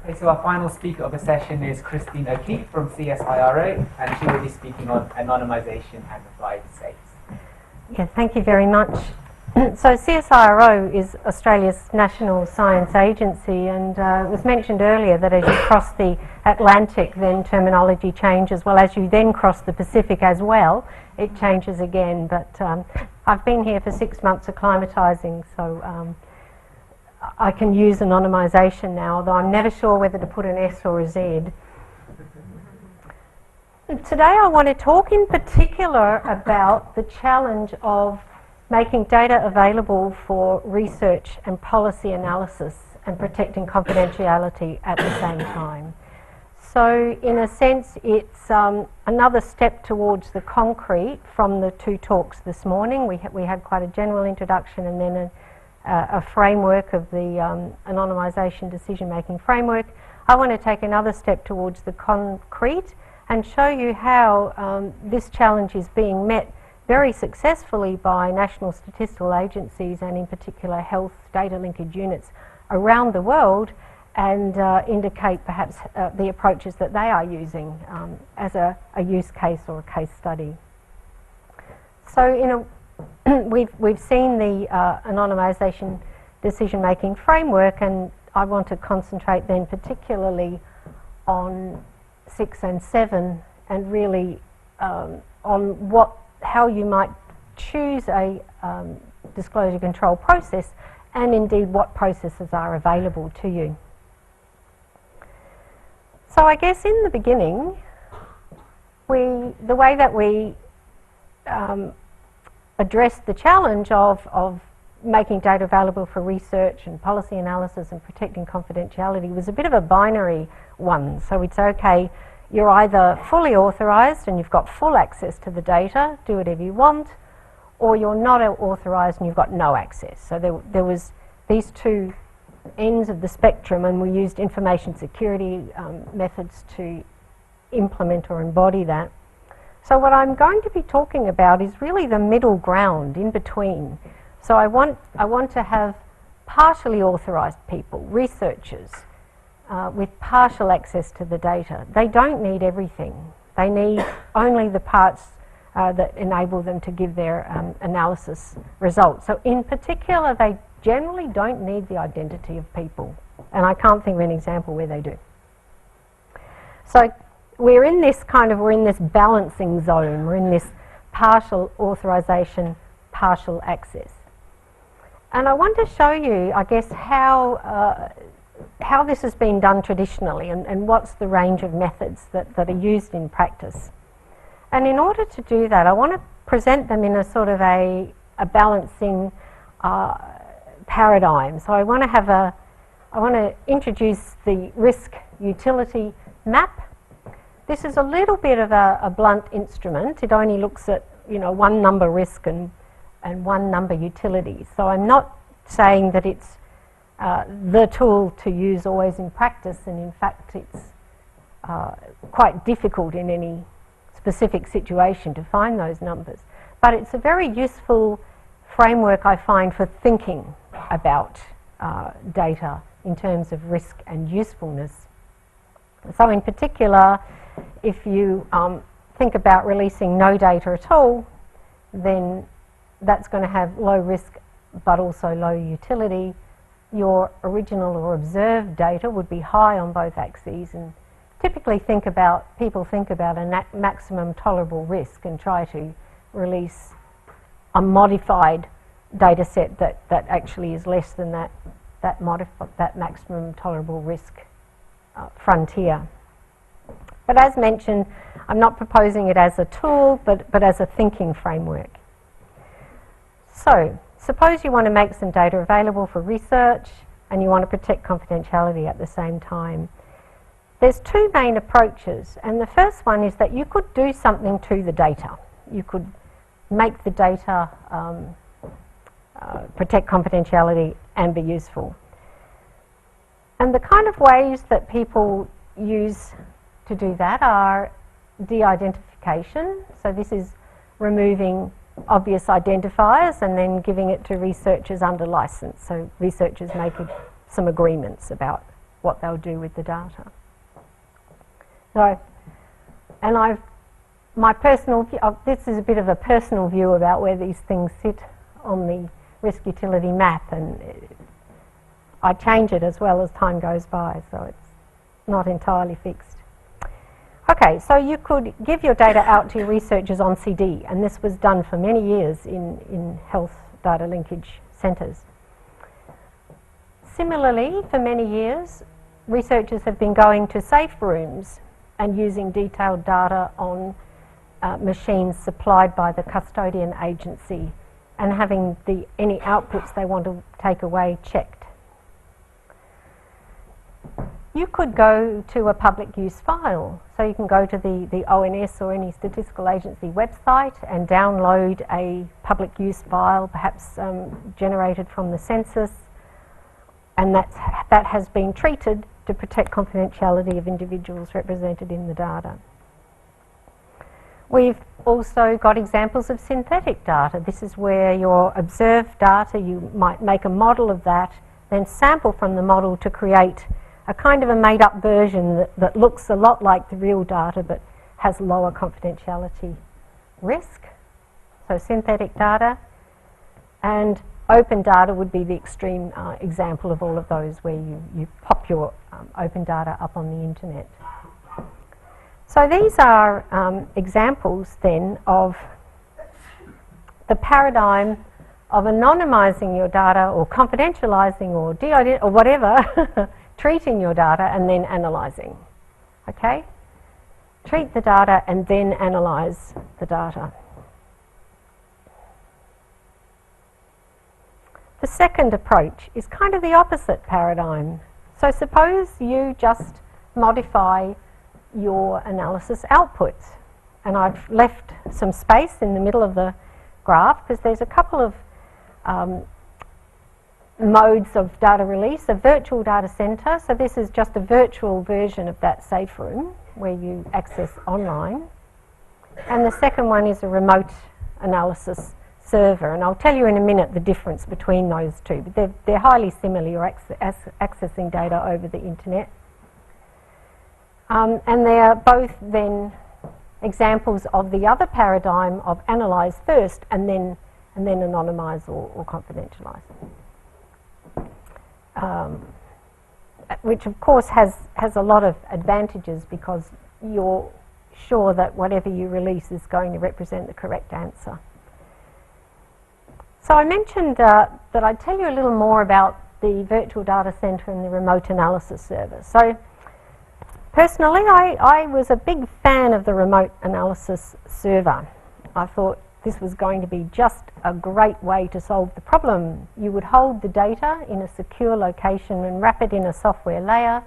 Okay, so our final speaker of the session is Christine O'Keefe from CSIRO, and she will be speaking on anonymisation and applied safes. Yeah, thank you very much. So CSIRO is Australia's national science agency, and it was mentioned earlier that as you cross the Atlantic, then terminology changes. Well, as you then cross the Pacific as well, it changes again. But I've been here for 6 months acclimatising, so I can use anonymisation now, although I'm never sure whether to put an S or a Z. Today I want to talk in particular about the challenge of making data available for research and policy analysis and protecting confidentiality at the same time. So in a sense it's another step towards the concrete from the two talks this morning. We had quite a general introduction and then a framework of the anonymisation decision-making framework. I want to take another step towards the concrete and show you how this challenge is being met very successfully by national statistical agencies and in particular health data linkage units around the world, and indicate perhaps the approaches that they are using as a use case or a case study. So we've seen the anonymisation decision-making framework, and I want to concentrate then particularly on 6 and 7 and really on how you might choose a disclosure control process and indeed what processes are available to you. So I guess in the beginning, the way that we addressed the challenge of making data available for research and policy analysis and protecting confidentiality was a bit of a binary one. So we'd say, okay, you're either fully authorised and you've got full access to the data, do whatever you want, or you're not authorised and you've got no access. So there was these two ends of the spectrum, and we used information security methods to implement or embody that. So what I'm going to be talking about is really the middle ground in between. So I want to have partially authorised people, researchers, with partial access to the data. They don't need everything. They need only the parts that enable them to give their analysis results. So in particular, they generally don't need the identity of people. And I can't think of an example where they do. So we're in this balancing zone. We're in this partial authorisation, partial access. And I want to show you, I guess, how this has been done traditionally and what's the range of methods that are used in practice. And in order to do that, I want to present them in a sort of a balancing paradigm. So I want to introduce the risk utility map. This is a little bit of a blunt instrument. It only looks at one number risk and one number utility. So I'm not saying that it's the tool to use always in practice, and in fact it's quite difficult in any specific situation to find those numbers. But it's a very useful framework, I find, for thinking about data in terms of risk and usefulness. So in particular, if you think about releasing no data at all, then that's going to have low risk but also low utility. Your original or observed data would be high on both axes, and typically people think about a maximum tolerable risk and try to release a modified data set that actually is less than that maximum tolerable risk frontier. But as mentioned, I'm not proposing it as a tool, but as a thinking framework. So suppose you want to make some data available for research and you want to protect confidentiality at the same time. There's two main approaches, and the first one is that you could do something to the data. You could make the data protect confidentiality and be useful. And the kind of ways that people use to do that are de-identification. So this is removing obvious identifiers and then giving it to researchers under license. So researchers make some agreements about what they'll do with the data. So, and my personal view, this is a bit of a personal view about where these things sit on the risk utility map, and I change it as well as time goes by, so it's not entirely fixed. Okay, so you could give your data out to your researchers on CD, and this was done for many years in health data linkage centres. Similarly, for many years, researchers have been going to safe rooms and using detailed data on machines supplied by the custodian agency and having any outputs they want to take away checked. You could go to a public use file. So you can go to the ONS or any statistical agency website and download a public use file, perhaps generated from the census, and that has been treated to protect confidentiality of individuals represented in the data. We've also got examples of synthetic data. This is where your observed data, you might make a model of that, then sample from the model to create a kind of a made-up version that looks a lot like the real data but has lower confidentiality risk. So synthetic data, and open data would be the extreme example of all of those, where you pop your open data up on the internet. So these are examples then of the paradigm of anonymising your data or confidentialising or or whatever, treating your data and then analysing. Okay? Treat the data and then analyse the data. The second approach is kind of the opposite paradigm. So suppose you just modify your analysis outputs. And I've left some space in the middle of the graph because there's a couple of modes of data release. A virtual data centre, so this is just a virtual version of that safe room where you access online. And the second one is a remote analysis server, and I'll tell you in a minute the difference between those two, but they're highly similar. You're accessing data over the internet. And they are both then examples of the other paradigm of analyse first and then anonymise or confidentialise. Which of course has a lot of advantages because you're sure that whatever you release is going to represent the correct answer. So I mentioned that I'd tell you a little more about the virtual data centre and the remote analysis server. So personally, I was a big fan of the remote analysis server. I thought this was going to be just a great way to solve the problem. You would hold the data in a secure location and wrap it in a software layer.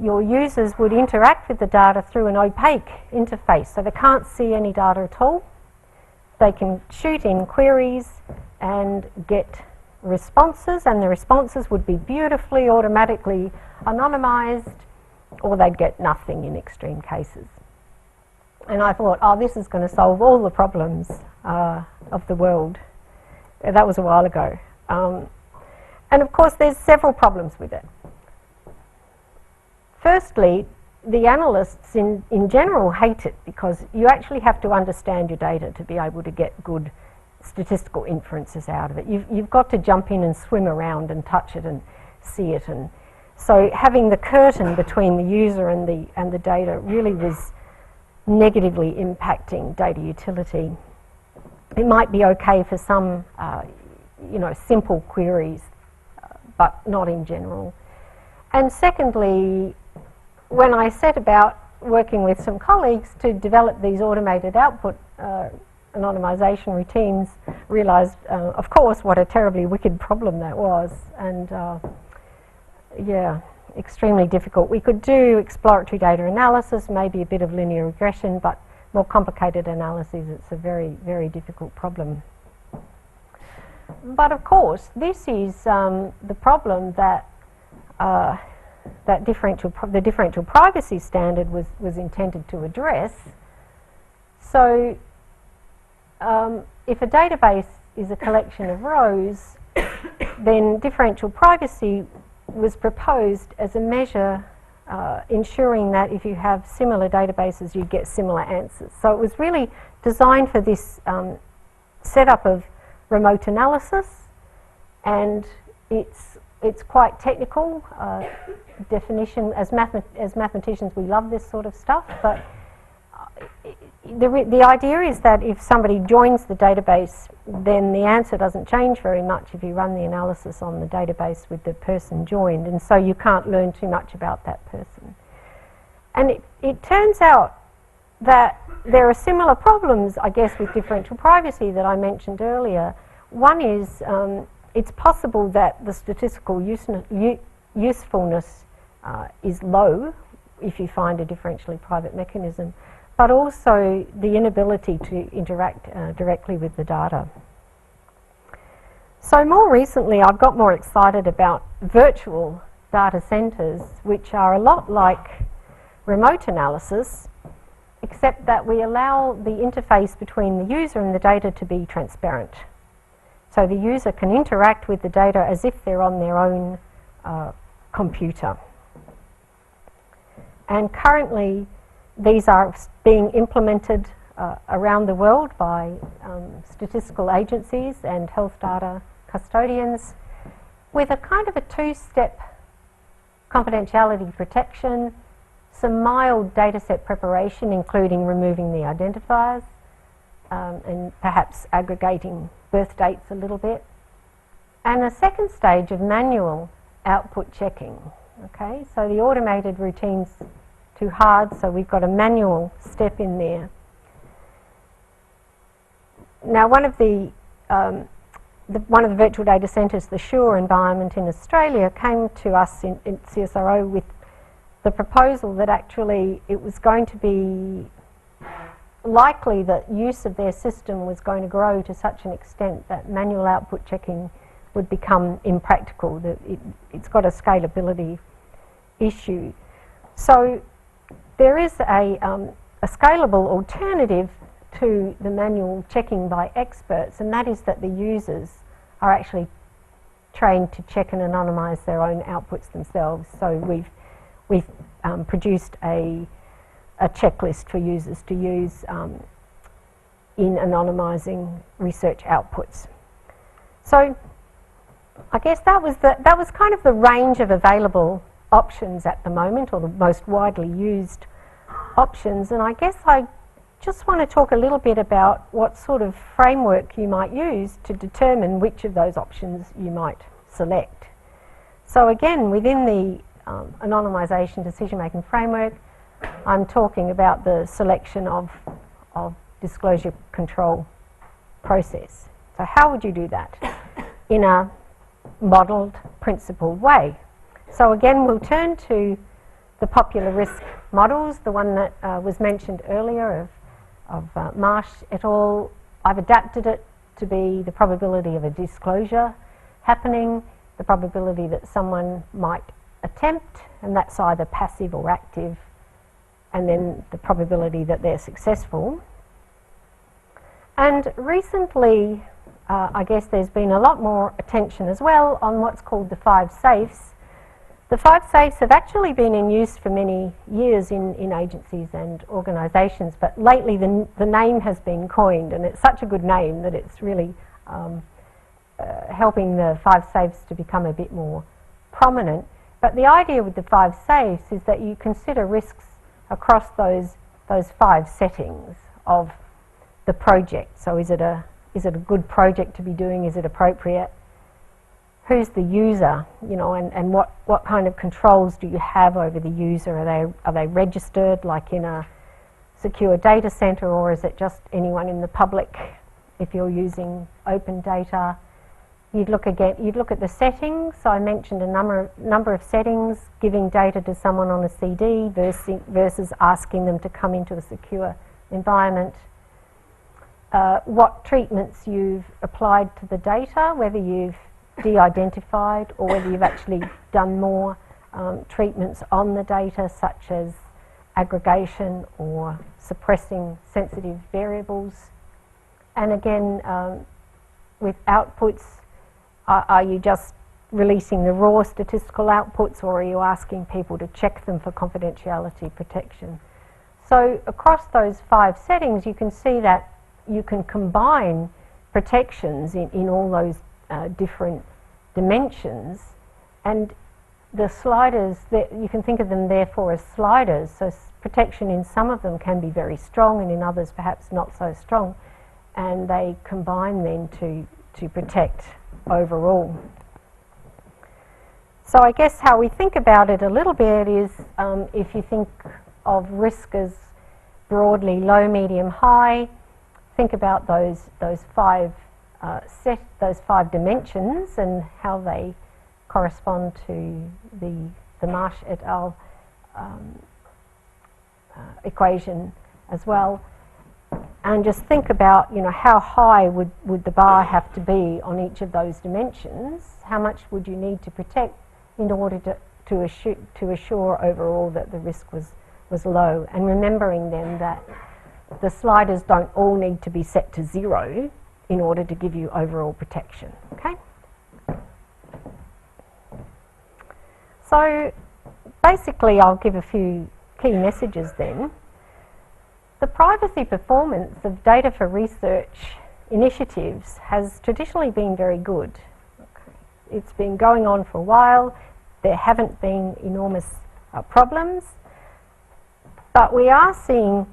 Your users would interact with the data through an opaque interface, so they can't see any data at all. They can shoot in queries and get responses, and the responses would be beautifully automatically anonymised, or they'd get nothing in extreme cases. And I thought, oh, this is going to solve all the problems of the world. That was a while ago. And of course, there's several problems with it. Firstly, the analysts in general hate it because you actually have to understand your data to be able to get good statistical inferences out of it. You've got to jump in and swim around and touch it and see it. And so having the curtain between the user and the data really was negatively impacting data utility. It might be okay for some simple queries, but not in general. And secondly, when I set about working with some colleagues to develop these automated output anonymisation routines, realised, of course, what a terribly wicked problem that was. And yeah, extremely difficult. We could do exploratory data analysis, maybe a bit of linear regression, but more complicated analyses, it's a very, very difficult problem. But of course, this is the problem that the differential privacy standard was intended to address. So if a database is a collection of rows, then differential privacy was proposed as a measure ensuring that if you have similar databases, you get similar answers. So it was really designed for this setup of remote analysis, and it's quite technical definition. As mathematicians, we love this sort of stuff, but the idea is that if somebody joins the database, then the answer doesn't change very much if you run the analysis on the database with the person joined, and so you can't learn too much about that person. And it turns out that there are similar problems, I guess, with differential privacy that I mentioned earlier. One is it's possible that the statistical usefulness is low if you find a differentially private mechanism, but also the inability to interact directly with the data. So more recently, I've got more excited about virtual data centres, which are a lot like remote analysis, except that we allow the interface between the user and the data to be transparent. So the user can interact with the data as if they're on their own computer. And currently, these are being implemented around the world by statistical agencies and health data custodians with a kind of a two-step confidentiality protection, some mild dataset preparation, including removing the identifiers and perhaps aggregating birth dates a little bit, and a second stage of manual output checking. Okay, so the automated routine's too hard, so we've got a manual step in there. Now, one of the virtual data centres, the SURE environment in Australia, came to us in CSIRO with the proposal that actually it was going to be likely that use of their system was going to grow to such an extent that manual output checking would become impractical. That it's got a scalability issue. So there is a scalable alternative to the manual checking by experts, and that is that the users are actually trained to check and anonymise their own outputs themselves. So we've produced a checklist for users to use in anonymising research outputs. So I guess that was kind of the range of available options at the moment, or the most widely used options, and I guess I just want to talk a little bit about what sort of framework you might use to determine which of those options you might select. So again, within the anonymisation decision-making framework, I'm talking about the selection of disclosure control process. So how would you do that in a modelled, principled way? So again, we'll turn to the popular risk models, the one that was mentioned earlier of Marsh et al. I've adapted it to be the probability of a disclosure happening, the probability that someone might attempt, and that's either passive or active, and then the probability that they're successful. And recently, I guess there's been a lot more attention as well on what's called the 5 safes. The 5 safes have actually been in use for many years in agencies and organisations, but lately the name has been coined, and it's such a good name that it's really helping the 5 safes to become a bit more prominent. But the idea with the 5 safes is that you consider risks across those 5 settings of the project. So is it a good project to be doing? Is it appropriate? Who's the user, you know, and what kind of controls do you have over the user? Are they registered, like in a secure data centre, or is it just anyone in the public? If you're using open data, you'd look at the settings. So I mentioned a number of settings: giving data to someone on a CD versus asking them to come into a secure environment. What treatments you've applied to the data, whether you've de-identified or whether you've actually done more treatments on the data, such as aggregation or suppressing sensitive variables. And again, with outputs, are you just releasing the raw statistical outputs, or are you asking people to check them for confidentiality protection? So across those 5 settings, you can see that you can combine protections in all those different dimensions, and the sliders, you can think of them therefore as sliders, so protection in some of them can be very strong and in others perhaps not so strong, and they combine then to protect overall. So I guess how we think about it a little bit is if you think of risk as broadly low, medium, high, think about those 5 dimensions and how they correspond to the Marsh et al. Equation as well, and just think about, you know, how high would the bar have to be on each of those dimensions? How much would you need to protect in order to assure overall that the risk was low? And remembering then that the sliders don't all need to be set to 0 in order to give you overall protection. Okay. So basically, I'll give a few key messages then. The privacy performance of data for research initiatives has traditionally been very good. Okay. It's been going on for a while. There haven't been enormous problems, but we are seeing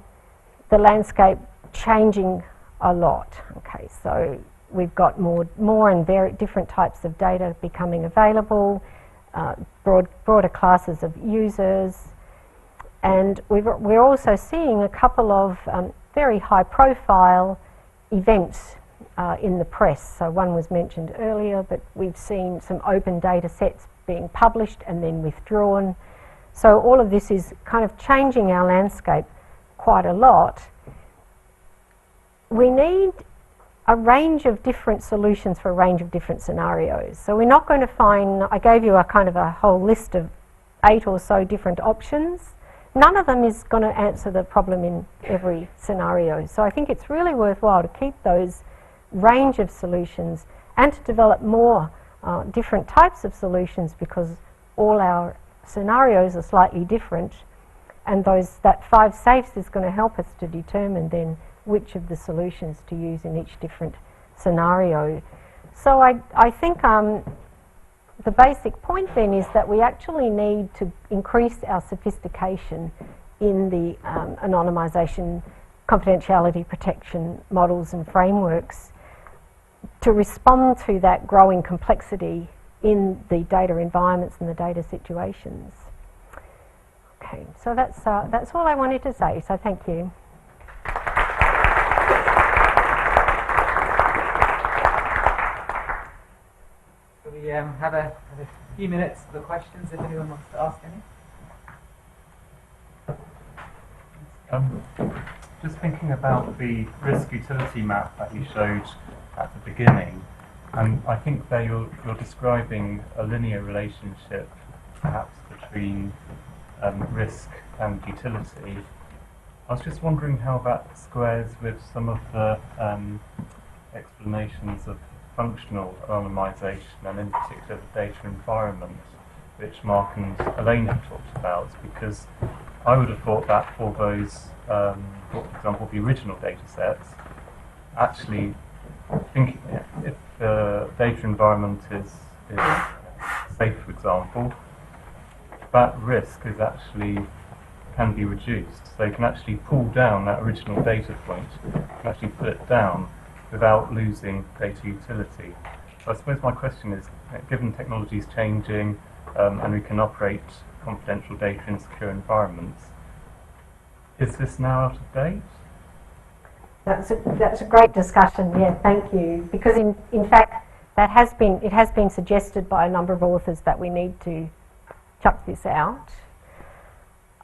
the landscape changing a lot. Okay, so we've got more and very different types of data becoming available, broader classes of users, and we're also seeing a couple of very high-profile events in the press. So one was mentioned earlier, but we've seen some open data sets being published and then withdrawn. So all of this is kind of changing our landscape quite a lot. We need a range of different solutions for a range of different scenarios. So we're not going to find, I gave you a kind of a whole list of 8 or so different options. None of them is going to answer the problem in every scenario. So I think it's really worthwhile to keep those range of solutions and to develop more different types of solutions, because all our scenarios are slightly different, and that 5 safes is going to help us to determine then which of the solutions to use in each different scenario. So I think the basic point then is that we actually need to increase our sophistication in the anonymisation, confidentiality protection models and frameworks to respond to that growing complexity in the data environments and the data situations. Okay, so that's all I wanted to say, so thank you. We have a few minutes for questions if anyone wants to ask any. Just thinking about the risk utility map that you showed at the beginning, and I think there you're describing a linear relationship perhaps between risk and utility. I was just wondering how that squares with some of the explanations of functional anonymisation, and in particular the data environment, which Mark and Elaine have talked about, because I would have thought that for those, for example, the original data sets, actually thinking if the data environment is safe, for example, that risk is can be reduced. So you can actually pull down that original data point, and actually put it down without losing data utility. So I suppose my question is, given technology is changing and we can operate confidential data in secure environments, is this now out of date? That's a great discussion, yeah, thank you. Because in fact, it has been suggested by a number of authors that we need to chuck this out.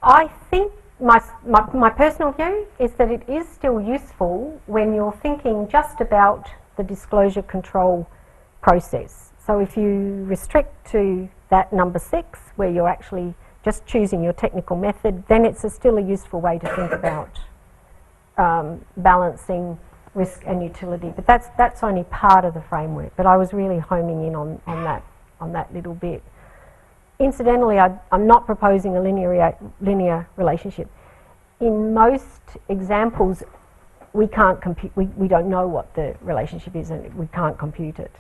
I think my personal view is that it is still useful when you're thinking just about the disclosure control process. So if you restrict to that number 6, where you're actually just choosing your technical method, then it's still a useful way to think about balancing risk and utility. But that's only part of the framework. But I was really homing in on that on that little bit. Incidentally, I'm not proposing a linear relationship. In most examples, we can't compute. We don't know what the relationship is, and we can't compute it.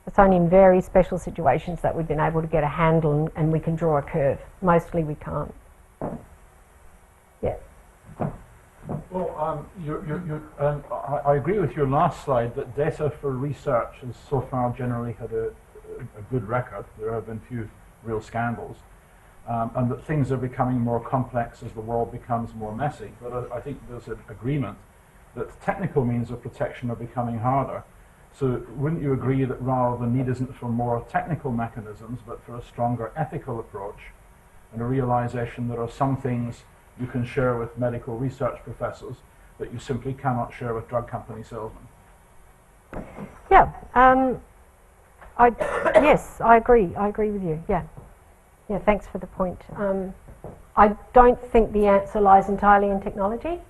It's only in very special situations that we've been able to get a handle and we can draw a curve. Mostly, we can't. Yeah. Well, I agree with your last slide that data for research has so far generally had a good record. There have been few real scandals, and that things are becoming more complex as the world becomes more messy. But I think there's an agreement that technical means of protection are becoming harder. So wouldn't you agree that rather the need isn't for more technical mechanisms, but for a stronger ethical approach and a realization there are some things you can share with medical research professors that you simply cannot share with drug company salesmen? Yeah. Yes, I agree. I agree with you. Yeah. Yeah, thanks for the point. I don't think the answer lies entirely in technology.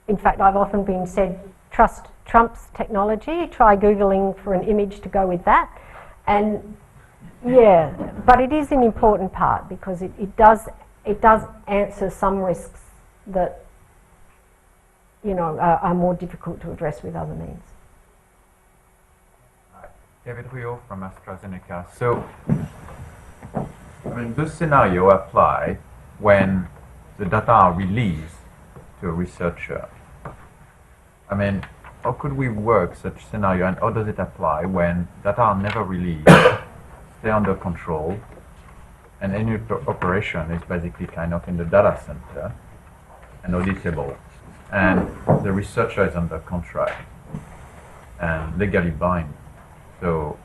In fact, I've often been said, trust Trump's technology, try Googling for an image to go with that. And yeah, but it is an important part because it does answer some risks that, you know, are more difficult to address with other means. David Rio from AstraZeneca. So, I mean, this scenario apply when the data are released to a researcher. I mean, how could we work such scenario, and how does it apply when data are never released, stay under control, and any operation is basically kind of in the data center and auditable, and the researcher is under contract and legally bind? So,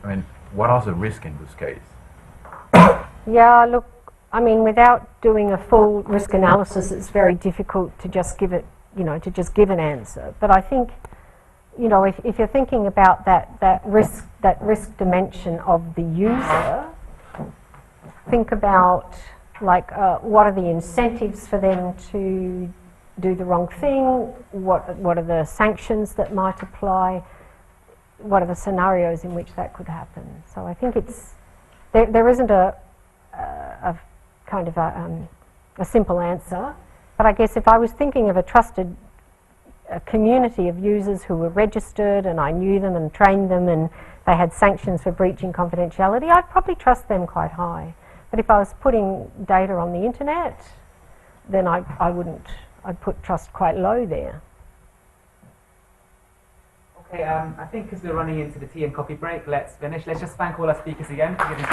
I mean, what are the risks in this case? Yeah, look, I mean, without doing a full risk analysis, it's very difficult to just give it, you know, to just give an answer. But I think, you know, if you're thinking about that risk dimension of the user, think about like what are the incentives for them to do the wrong thing? What are the sanctions that might apply? What are the scenarios in which that could happen? So I think it's there isn't a kind of a simple answer. But I guess if I was thinking of a trusted community of users who were registered and I knew them and trained them and they had sanctions for breaching confidentiality, I'd probably trust them quite high. But if I was putting data on the internet, then I wouldn't. I'd put trust quite low there. Okay, I think because we're running into the tea and coffee break, let's finish. Let's just thank all our speakers again for giving